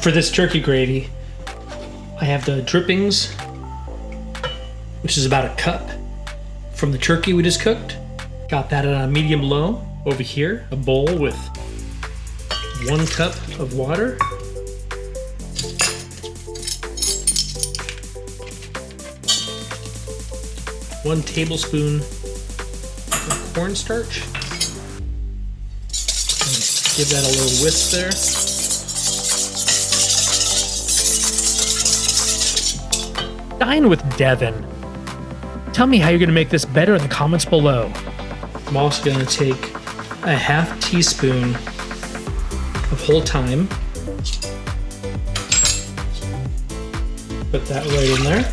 For this turkey gravy, I have the drippings, which is about a cup from the turkey we just cooked. Got that at a medium low. Over here, a bowl with 1 cup of water. One tablespoon of cornstarch. Give that a little whisk there. Dine with Devin. Tell me how you're gonna make this better in the comments below. I'm also gonna take a half teaspoon of whole thyme. Put that right in there.